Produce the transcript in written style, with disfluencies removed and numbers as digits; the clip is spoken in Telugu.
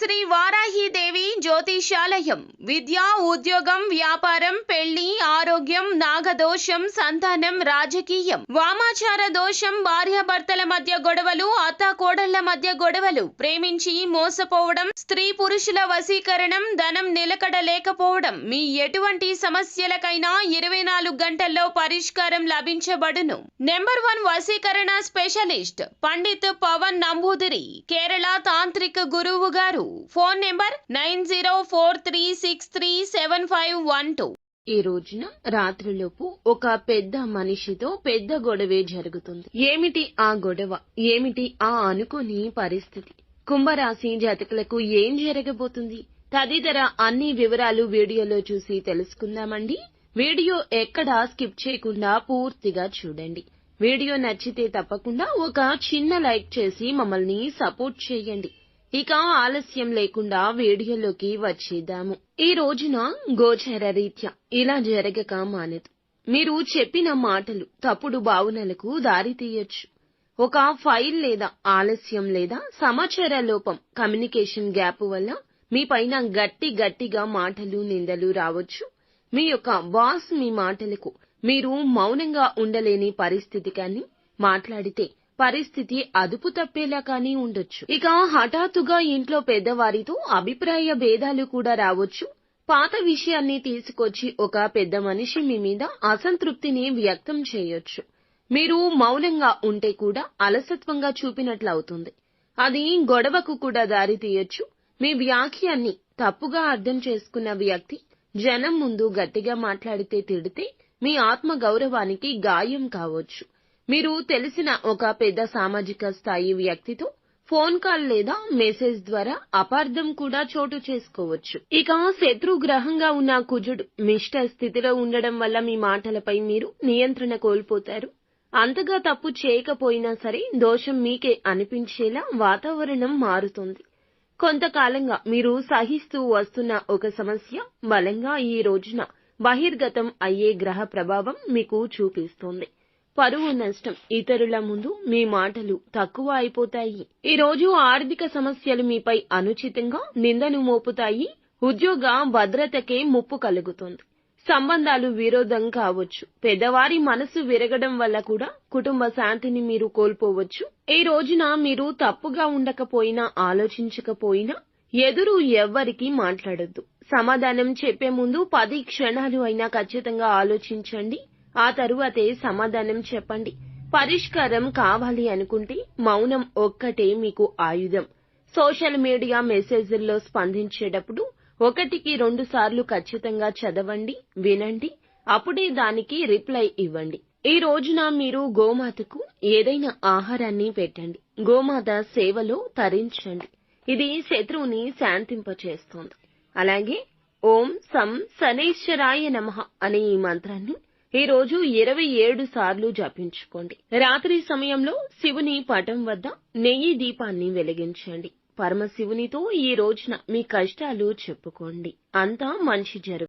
శ్రీ వారాహిదేవి జ్యోతిషాలయం విద్య, ఉద్యోగం, వ్యాపారం, పెళ్లి, ఆరోగ్యం, నాగదోషం, సంతానం, రాజకీయం, వామాచార దోషం, భార్యాభర్తల మధ్య గొడవలు, అత్తాకోడళ్ల మధ్య గొడవలు, ప్రేమించి మోసపోవడం, స్త్రీ పురుషుల వశీకరణం, ధనం నిలకడ లేకపోవడం, మీ ఎటువంటి సమస్యలకైనా 24 గంటల్లో పరిష్కారం లభించబడును. నెంబర్ 1 వశీకరణ స్పెషలిస్ట్ పండిత్ పవన్ నంబూదిరి, కేరళ తాంత్రిక గురువు గారు. Phone number 9043637512. ఈ రోజున రాత్రిలోపు ఒక పెద్ద మనిషితో పెద్ద గొడవే జరుగుతుంది. ఏమిటి ఆ గొడవ? ఏమిటి ఆ అనుకోని పరిస్థితి? కుంభరాశి జాతకులకు ఏం జరగబోతుంది? తదితర అన్ని వివరాలు వీడియోలో చూసి తెలుసుకుందామండి. వీడియో ఎక్కడా స్కిప్ చేయకుండా పూర్తిగా చూడండి. వీడియో నచ్చితే తప్పకుండా ఒక చిన్న లైక్ చేసి మమ్మల్ని సపోర్ట్ చేయండి. ఇక ఆలస్యం లేకుండా వీడియోలోకి వచ్చేద్దాము. ఈ రోజున గోచర రీత్యా ఇలా జరగక మానదు. మీరు చెప్పిన మాటలు తప్పుడు భావనలకు దారితీయొచ్చు. ఒక ఫైల్ లేదా ఆలస్యం లేదా సమాచార లోపం, కమ్యూనికేషన్ గ్యాప్ వల్ల మీ పైన గట్టిగా మాటలు, నిందలు రావచ్చు. మీ యొక్క బాస్ మీ మాటలకు మీరు మౌనంగా ఉండలేని పరిస్థితి కానీ, మాట్లాడితే పరిస్థితి అదుపు తప్పేలా కానీ ఉండొచ్చు. ఇక హఠాత్తుగా ఇంట్లో పెద్దవారితో అభిప్రాయ భేదాలు కూడా రావచ్చు. పాత విషయాన్ని తీసుకొచ్చి ఒక పెద్ద మనిషి మీ మీద అసంతృప్తిని వ్యక్తం చేయొచ్చు. మీరు మౌనంగా ఉంటే కూడా అలసత్వంగా చూపినట్లవుతుంది. అది గొడవకు కూడా దారి తీయొచ్చు. మీ వ్యాఖ్యాన్ని తప్పుగా అర్థం చేసుకున్న వ్యక్తి జనం ముందు గట్టిగా మాట్లాడితే, తిడితే మీ ఆత్మ గౌరవానికి గాయం కావచ్చు. మీరు తెలిసిన ఒక పెద్ద సామాజిక స్థాయి వ్యక్తితో ఫోన్ కాల్ లేదా మెసేజ్ ద్వారా అపార్థం కూడా చోటు చేసుకోవచ్చు. ఇక శత్రు గ్రహంగా ఉన్న కుజుడు మిష్ట స్థితిలో ఉండడం వల్ల మీ మాటలపై మీరు నియంత్రణ కోల్పోతారు. అంతగా తప్పు చేయకపోయినా సరే దోషం మీకే అనిపించేలా వాతావరణం మారుతుంది. కొంతకాలంగా మీరు సహిస్తూ వస్తున్న ఒక సమస్య బలంగా ఈ రోజున బహిర్గతం అయ్యే గ్రహ ప్రభావం మీకు చూపిస్తోంది. పరువు నష్టం, ఇతరుల ముందు మీ మాటలు తక్కువ అయిపోతాయి. ఈ రోజు ఆర్థిక సమస్యలు మీపై అనుచితంగా నిందను మోపుతాయి. ఉద్యోగ భద్రతకే ముప్పు కలుగుతుంది. సంబంధాలు విరోధం కావచ్చు. పెద్దవారి మనసు విరగడం వల్ల కూడా కుటుంబ శాంతిని మీరు కోల్పోవచ్చు. ఈ రోజున మీరు తప్పుగా ఉండకపోయినా, ఆలోచించకపోయినా ఎదురు ఎవ్వరికీ మాట్లాడొద్దు. సమాధానం చెప్పే ముందు 10 క్షణాలు అయినా ఖచ్చితంగా ఆలోచించండి. ఆ తరువాతే సమాధానం చెప్పండి. పరిష్కారం కావాలి అనుకుంటే మౌనం ఒక్కటే మీకు ఆయుధం. సోషల్ మీడియా మెసేజ్ల్లో స్పందించేటప్పుడు 1కి 2 సార్లు ఖచ్చితంగా చదవండి, వినండి. అప్పుడే దానికి రిప్లై ఇవ్వండి. ఈ రోజున మీరు గోమాతకు ఏదైనా ఆహారాన్ని పెట్టండి. గోమాత సేవలో తరించండి. ఇది శత్రువుని శాంతింపచేస్తోంది. అలాగే ఓం సం శనైశ్వరాయ నమః అనే ఈ మంత్రాన్ని ఈ రోజు 27 సార్లు జపించుకోండి. రాత్రి సమయంలో శివుని పటం వద్ద నెయ్యి దీపాన్ని వెలిగించండి. పరమశివునితో ఈ రోజున మీ కష్టాలు చెప్పుకోండి. అంతా మంచి జరుగుతుంది.